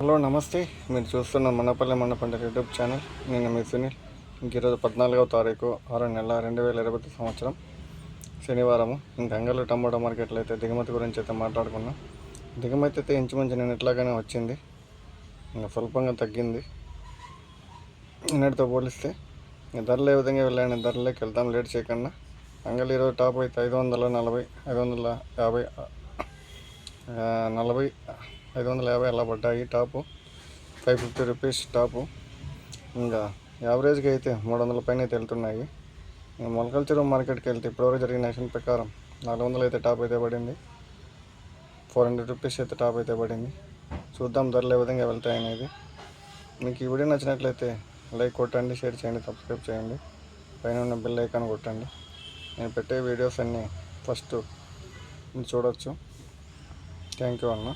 Hello నమస్తే. మీరు చూస్తున్న మనపల్లె మండపంట యూట్యూబ్ ఛానల్. నేను మీ సునీల్. ఈరోజు 14వ తారీఖు 6వ నెల 2020 సంవత్సరం శనివారము. ఇంక అంగళ్ళు టమాటా మార్కెట్లో అయితే దిగుమతి గురించి అయితే మాట్లాడుకున్నాం. దిగుమతి అయితే ఇంచుమించు నేను ఇట్లాగానే వచ్చింది, ఇంకా స్వల్పంగా తగ్గింది నిన్నటితో పోలిస్తే. ధరలు ఏ విధంగా వెళ్ళాయని ధరలోకి వెళ్తాం లేట్ చేయకుండా. అంగళ్ళు ఈరోజు టాప్ అయితే 540, 550, 40, 550 అలా పడ్డాయి. Top 550 rupees top. ఇంకా యావరేజ్గా అయితే 300 పైన అయితే వెళ్తున్నాయి. ఇంకా మొలకల చెరువు మార్కెట్కి వెళ్తే ఇప్పటివరకు జరిగిన యాక్షన్ ప్రకారం 400 అయితే టాప్ అయితే పడింది, 400 రూపీస్ అయితే టాప్ అయితే పడింది. చూద్దాం ధరలు ఏ విధంగా వెళ్తాయనేది. మీకు ఈ వీడియో నచ్చినట్లయితే లైక్ కొట్టండి, షేర్ చేయండి, సబ్స్క్రైబ్ చేయండి, పైన ఉన్న బెల్ ఐకాన్ కొట్టండి. నేను పెట్టే వీడియోస్ అన్నీ ఫస్ట్ చూడవచ్చు. థ్యాంక్ యూ అన్న.